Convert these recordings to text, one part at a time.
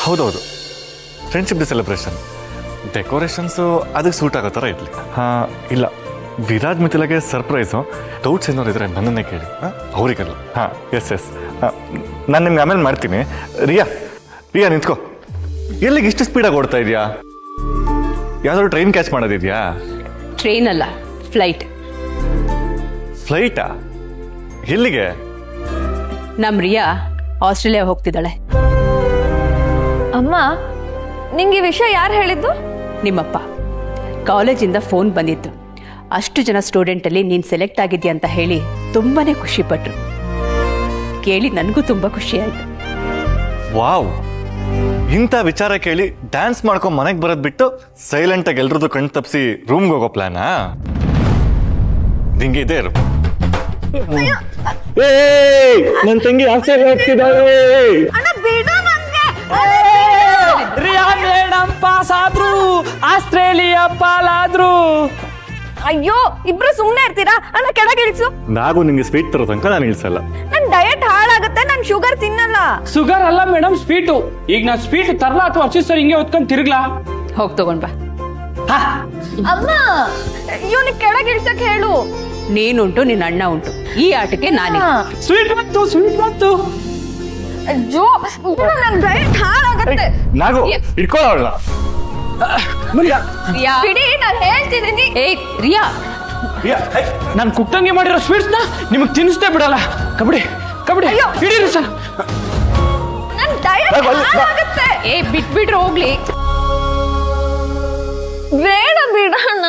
ಹೌದೌದು, friendship day celebration. Decorations ಅದಕ್ಕೆ suit ಆಗೋ ಥರ ಇರಲಿ. ಹಾಂ, ಇಲ್ಲ, ವಿರಾಜ್ ಮಿಥಿಲಾಗೆ ಸರ್ಪ್ರೈಸು. ಡೌಟ್ಸ್ ಏನಾದ್ರು ಇದ್ರೆ ನನ್ನನ್ನೇ ಕೇಳಿ. ಅವರಿಗಲ್ಲ. ಹಾಂ, ಎಸ್. ನಾನು ನಿಮ್ಗೆ ಆಮೇಲೆ ಮಾಡ್ತೀನಿ. ರಿಯಾ ನಿಂತ್ಕೋ. ಎಲ್ಲಿಗೆ ಇಷ್ಟು ಸ್ಪೀಡಾಗಿ ಓಡ್ತಾ ಇದೆಯಾ? ಯಾವ್ದಾದ್ರು ಟ್ರೈನ್ ಕ್ಯಾಚ್ ಮಾಡೋದಿದೆಯಾ? ಟ್ರೈನ್ ಅಲ್ಲ, ಫ್ಲೈಟ್. ಫ್ಲೈಟಾ? ಎಲ್ಲಿಗೆ? ನಮ್ ರಿಯಾ ಆಸ್ಟ್ರೇಲಿಯಾ ಹೋಗ್ತಿದ್ದಾಳೆ. ಅಮ್ಮ, ನಿಂಗೆ ಈ ವಿಷಯ ಯಾರು ಹೇಳಿದ್ದು? ನಿಮ್ಮಪ್ಪ. ಕಾಲೇಜಿಂದ ಫೋನ್ ಬಂದಿತ್ತು. ಅಷ್ಟು ಜನ ಸ್ಟೂಡೆಂಟಲ್ಲಿ ನೀನು ಸೆಲೆಕ್ಟ್ ಆಗಿದ್ಯಾ ಅಂತ ಹೇಳಿ ತುಂಬಾನೇ ಖುಷಿ ಪಟ್ರು. ಕೇಳಿ ನನಗೂ ತುಂಬ ಖುಷಿ ಆಯ್ತು. ವಾವ್, ಇಂಥ ವಿಚಾರ ಕೇಳಿ ಡ್ಯಾನ್ಸ್ ಮಾಡ್ಕೊಂಡು ಮನೆಗೆ ಬರೋದು ಬಿಟ್ಟು ಸೈಲೆಂಟಾಗಿ ಎಲ್ರದ್ದು ಕಣ್ ತಪ್ಪಿಸಿ ರೂಮ್ಗೆ ಹೋಗೋ ಪ್ಲಾನಾ? ನಿಂಗೆ ಇದೇ ಇರು. ನನ್ನ ತಂಗಿ ಆಸ್ಟ್ರೇಲಿಯಾ ಹೋಗ್ತಿದ್ದಾಳೆ. ರಿಯಾ ಮೇಡಮ್ ಪಾಸ್ ಆದ್ರು, ಆಸ್ಟ್ರೇಲಿಯಾ ಪಾಲಾದ್ರು. ಅಯ್ಯೋ, ಇಬ್ರು ಸುಮ್ನೆ ಇರ್ತೀರಾ? ಅಣ್ಣ ಕೆಳಗೆ ಇಳಿಸು. ನಾಗೂ ನಿಂಗೆ ಸ್ವೀಟ್ ತರೋ ತನಕ ನಾನು ಇಳಿಸಲ್ಲ. ನನ್ ಡಯಟ್ ಹಾಳಾಗುತ್ತೆ, ನಾನು ಶುಗರ್ ತಿನ್ನಲ್ಲ. ಶುಗರ್ ಅಲ್ಲ ಮೇಡಮ್, ಸ್ವೀಟು. ಈಗ ನಾನು ಸ್ವೀಟ್ ತರಲಾ ಅಥವಾ ಅರ್ಚಿತ್ ಸರ್ ಹಿಂಗೆ ಹೊತ್ಕೊಂಡು ತಿರುಗ್ಲಾ? ಹೋಗಿ ತಗೊಂಡ್ ಬಾ. ಅಮ್ಮ, ಇವನಿಗೆ ಕೆಳಗೆ ಇಳಿಸಕ್ ಹೇಳು. ನೀನುಂಟು, ನಿನ್ನ ಅಣ್ಣ ಉಂಟು. ಈ ಆಟಕ್ಕೆ ನಾನೇ. ಸ್ವೀಟ್ ಬಂತು. ಅಯ್ಯೋ, ನನ್ ಡಯಟ್ ಹಾಳಾಗುತ್ತೆ. ನಾಗೂ ಇಟ್ಕೊಳ್ಳೋಣ. ಬಿಡಿ, ನಾನು ಹೇಳ್ತಿದ್ದೀನಿ. ಏಯ್ ರಿಯಾ, ನಾನು ಕುಕ್ಕಂಗೆ ಮಾಡಿರೋ ಸ್ವೀಟ್ಸ್ನ ನಿಮಗೆ ತಿನ್ನಿಸ್ತೇ ಬಿಡಲ್ಲ. ಕಬಡ್ಡಿ ಹಿಡೀರಿ ಸರ್. ನನ್ ಡಯಟ್ ಹಾಳಾಗುತ್ತೆ. ಏ ಬಿಟ್ಬಿಟ್ರೆ ಹೋಗ್ಲಿ. ಬೇಡ ಬಿಡೋಣ.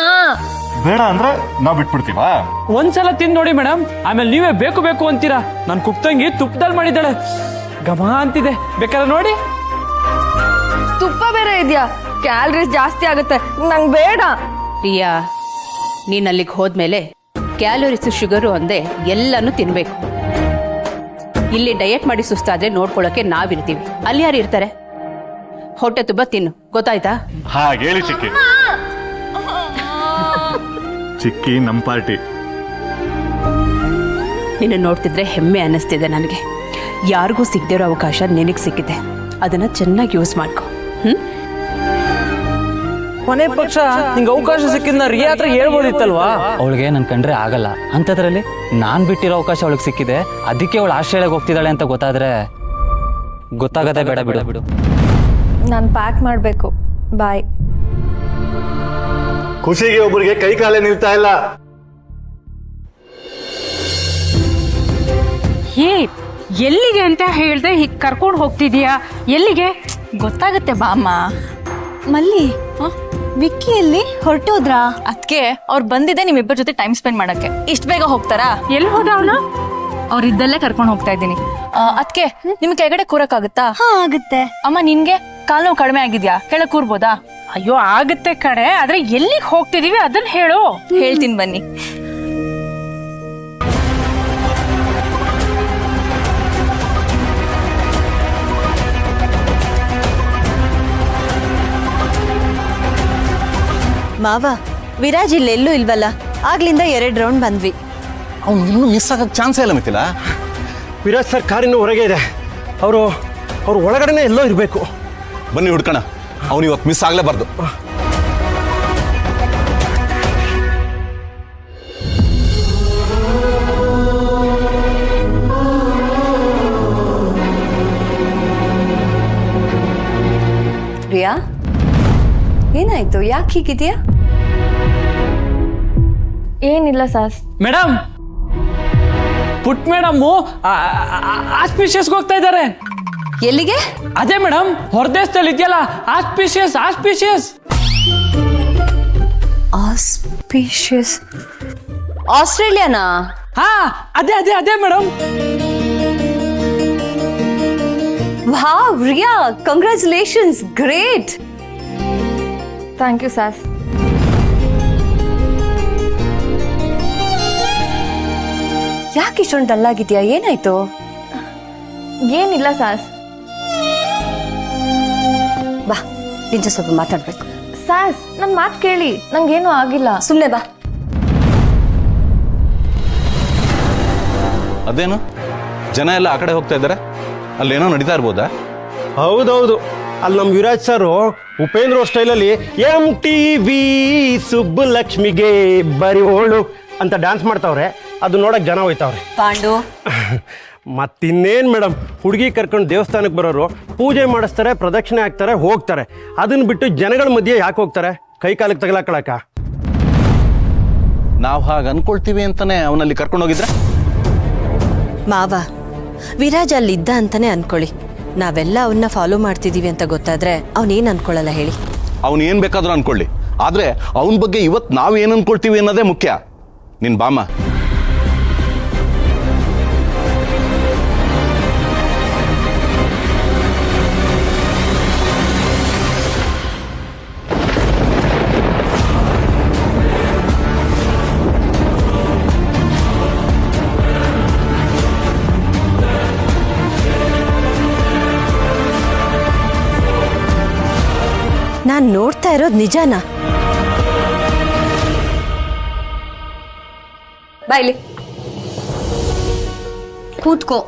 ಬೇಡ ಅಂದ್ರೆ ನಾವು ಬಿಟ್ಬಿಡ್ತೀವಾ? ಒಂದ್ಸಲ ತಿಂದು ನೋಡಿ ಮೇಡಮ್, ಆಮೇಲೆ ನೀವೇ ಬೇಕು ಅಂತೀರಾ. ನಾನು ಕುಕ್ತಂಗಿ ತುಪ್ಪದಲ್ಲಿ ಮಾಡಿದ್ದಾಳೆ, ಘಮ ಅಂತಿದೆ. ಬೇಕಾದ್ರೆ ನೋಡಿ. ತುಪ್ಪ ಬೇರೆ ಇದೆಯಾ? ಕ್ಯಾಲರೀಸ್ ಜಾಸ್ತಿ ಆಗುತ್ತೆ, ನಂಗೆ ಬೇಡ. ರಿಯಾ, ನೀನ್ ಅಲ್ಲಿಗೆ ಹೋದ್ಮೇಲೆ ಕ್ಯಾಲೋರಿಸ್, ಶುಗರು ಅಂದೆ ಎಲ್ಲಾನು ತಿನ್ಬೇಕು. ಇಲ್ಲಿ ಡಯಟ್ ಮಾಡಿ ಸುಸ್ತಾದ್ರೆ ನೋಡ್ಕೊಳ್ಳೋಕೆ ನಾವಿರ್ತೀವಿ, ಅಲ್ಲಿ ಯಾರು ಇರ್ತಾರೆ? ಹೊಟ್ಟೆ ತುಂಬ ತಿನ್ನು, ಗೊತ್ತಾಯ್ತಾ? ಹಾಗೆ ಹೇಳಿ ಚಿಕ್ಕಿ. ಚಿಕ್ಕಿ ನಮ್ ಪಾರ್ಟಿ. ನಿನ್ನ ನೋಡ್ತಿದ್ರೆ ಹೆಮ್ಮೆ ಅನ್ನಿಸ್ತಿದೆ ನನಗೆ. ಯಾರಿಗೂ ಸಿಗದಿರೋ ಅವಕಾಶ ನಿನಗೆ ಸಿಕ್ಕಿದೆ, ಅದನ್ನ ಚೆನ್ನಾಗಿ ಯೂಸ್ ಮಾಡ್ಕೊ. ಕೊನೆ ಪಕ್ಷ ನಿಂಗೆ ಅವಕಾಶ ಸಿಕ್ಕಿದ್ನ ರಿಯಾ ಹತ್ರ ಹೇಳ್ಬೋದಿತ್ತಲ್ವಾ? ಅವಳಿಗೆ ನನ್ ಕಂಡ್ರೆ ಆಗಲ್ಲ ಅಂತದ್ರಲ್ಲಿ ನಾನ್ ಬಿಟ್ಟಿರೋ ಅವಕಾಶ ಅವಳಿಗೆ ಸಿಕ್ಕಿದೆ. ಅದಕ್ಕೆ ಅವಳು ಆಸ್ಟ್ರೇಲಿಯಾಗೆ ಹೋಗ್ತಿದ್ದಾಳೆ ಅಂತ ಗೊತ್ತಾಗದೆ ಬೇಡ ಬಿಡು. ನಾನು ಪ್ಯಾಕ್ ಮಾಡಬೇಕು. ಬಾಯ್. ಖುಷಿಗೆ ಒಬ್ಬರಿಗೆ ಕೈ ಕಾಲೇ ನಿಲ್ತಾ ಇಲ್ಲ. ಎಲ್ಲಿಗೆ ಅಂತ ಹೇಳ್ದೆ ಹೀಗೆ ಕರ್ಕೊಂಡು ಹೋಗ್ತಿದೀಯಾ? ಎಲ್ಲಿಗೆ? ಗೊತ್ತಾಗುತ್ತೆ ಬಾಮ್ಮ. ಮಲ್ಲಿ, ವಿಕ್ಕಿಯಲ್ಲಿ ಹೊರಟೋದ್ರಾ? ಅದಕ್ಕೆ ಅವ್ರು ಬಂದಿದ್ದೆ ನಿಮ್ಮಿಬ್ಬರ ಜೊತೆ ಟೈಮ್ ಸ್ಪೆಂಡ್ ಮಾಡಕ್ಕೆ. ಇಷ್ಟು ಬೇಗ ಹೋಗ್ತಾರಾ? ಎಲ್ಲಿ ಹೋದ ಅವನು? ಅವ್ರಿದ್ದಲ್ಲೇ ಕರ್ಕೊಂಡು ಹೋಗ್ತಾ ಇದ್ದೀನಿ. ಅದಕ್ಕೆ ನಿಮ್ ಕೆಳಗಡೆ ಕೂರಕ್ಕಾಗುತ್ತಾ? ಹಾ ಆಗುತ್ತೆ. ಅಮ್ಮ, ನಿನ್ಗೆ ಕಾಲು ನೋವು ಕಡಿಮೆ ಆಗಿದ್ಯಾ? ಕೆಳಗೆ ಕೂರ್ಬೋದಾ? ಅಯ್ಯೋ ಆಗುತ್ತೆ ಕಡೆ, ಆದ್ರೆ ಎಲ್ಲಿಗೆ ಹೋಗ್ತಿದೀವಿ ಅದನ್ನ ಹೇಳು. ಹೇಳ್ತೀನಿ ಬನ್ನಿ. ಮಾವ, ವಿರಾಜ್ ಇಲ್ಲೆಲ್ಲೂ ಇಲ್ವಲ್ಲ? ಆಗ್ಲಿಂದ 2 ರೌಂಡ್ ಬಂದ್ವಿ. ಅವ್ನು ಇನ್ನೂ ಮಿಸ್ ಆಗಕ್ಕೆ ಚಾನ್ಸೇ ಇಲ್ಲ ಮಿಥಿಲ. ವಿರಾಜ್ ಸರ್ ಕಾರಿನ್ನೂ ಹೊರಗೆ ಇದೆ. ಅವರು ಒಳಗಡೆನೆ ಎಲ್ಲೋ ಇರಬೇಕು. ಬನ್ನಿ ಹುಡ್ಕೋಣ, ಅವ್ನು ಇವತ್ತು ಮಿಸ್ ಆಗಲೇಬಾರ್ದು. ಪ್ರಿಯಾ, ಏನಾಯ್ತು? ಯಾಕೆ ಹೀಗಿದೆಯಾ? ಏನಿಲ್ಲ ಸಾಸ್. ಮೇಡಮ್, ಪುಟ್ ಮೇಡಮ್ ಆಸ್ಪಿಷಿಯಸ್ಗೆ ಹೋಗ್ತಾ ಇದ್ದಾರೆ. ಎಲ್ಲಿಗೆ? ಅದೇ ಮೇಡಮ್, ಹೊರದೇಶದಲ್ಲಿ ಇದೆಯಲ್ಲ ಆಸ್ಪಿಷಿಯಸ್. ಆಸ್ಪಿಷಿಯಸ್ ಆಸ್ಟ್ರೇಲಿಯಾನಾ? ಹಾ, ಅದೇ madam. Wow Riya, congratulations, great. Thank you ಸಾಸ್. ಯಾಕೆ ಇಷ್ಟೊಂದು ಡಲ್ಲಾಗಿದ್ಯಾ? ಏನಾಯ್ತು? ಏನಿಲ್ಲ ಸಾಸ್. ಬಾ, ನಿಜ ಸ್ವಲ್ಪ ಮಾತಾಡ್ಬೇಕು. ಸಾಸ್, ನನ್ನ ಮಾತು ಕೇಳಿ, ನಂಗೇನು ಆಗಿಲ್ಲ. ಸುಮ್ಮನೆ ಬಾ. ಅದೇನು ಜನ ಎಲ್ಲ ಆ ಕಡೆ ಹೋಗ್ತಾ ಇದ್ದಾರೆ? ಅಲ್ಲೇನೋ ನಡೀತಾ ಇರ್ಬೋದಾ? ಹೌದೌದು, ಅಲ್ಲಿ ನಮ್ಮ ವಿರಾಜ್ ಸರ್ ಉಪೇಂದ್ರ ಸ್ಟೈಲಲ್ಲಿ MTV ಸುಬ್ಬಲಕ್ಷ್ಮಿಗೆ ಬರಿವೋಳು ಅಂತ ಡ್ಯಾನ್ಸ್ ಮಾಡ್ತಾವ್ರೆ. ಅದು ನೋಡಕ್ ಜನ ಹೋಯ್ತಾವ್ರೆ. ಪಾಂಡು, ಮತ್ತಿನ್ನೇನು ಮೇಡಮ್, ಹುಡುಗಿ ಕರ್ಕೊಂಡು ದೇವಸ್ಥಾನಕ್ಕೆ ಬರೋರು ಪೂಜೆ ಮಾಡಿಸ್ತಾರೆ, ಪ್ರದಕ್ಷಿಣೆ ಹಾಕ್ತಾರೆ, ಹೋಗ್ತಾರೆ. ಅದನ್ನ ಬಿಟ್ಟು ಜನಗಳ ಮಧ್ಯೆ ಯಾಕೆ ಹೋಗ್ತಾರೆ? ಕೈ ಕಾಲಕ್ಕೆ ತಗಲಾಕಳಕ? ನಾವು ಹಾಗೆ ಅನ್ಕೊಳ್ತೀವಿ ಅಂತಾನೆ ಅವನಲ್ಲಿ ಕರ್ಕೊಂಡು ಹೋಗಿದ್ರೆ ಮಾವ ವಿರಾಜ್ ಅಲ್ಲಿದ್ದ ಅಂತಾನೆ ಅನ್ಕೊಳ್ಳಿ. ನಾವೆಲ್ಲ ಅವನ್ನ ಫಾಲೋ ಮಾಡ್ತಿದೀವಿ ಅಂತ ಗೊತ್ತಾದ್ರೆ ಅವನೇನು ಅನ್ಕೊಳ್ಳಲ್ಲ ಹೇಳಿ. ಅವ್ನು ಏನು ಬೇಕಾದ್ರೂ ಅನ್ಕೊಳ್ಳಿ, ಆದರೆ ಅವನ ಬಗ್ಗೆ ಇವತ್ತು ನಾವು ಏನು ಅನ್ಕೊಳ್ತೀವಿ ಅನ್ನೋದೇ ಮುಖ್ಯ. ನಿನ್ ಬಾಮ್ಮ. ನಾನು ನೋಡ್ತಾ ಇರೋದು ನಿಜಾನಾ? ಬಾಯ್ಲಿ ಕೂತ್ಕೋ.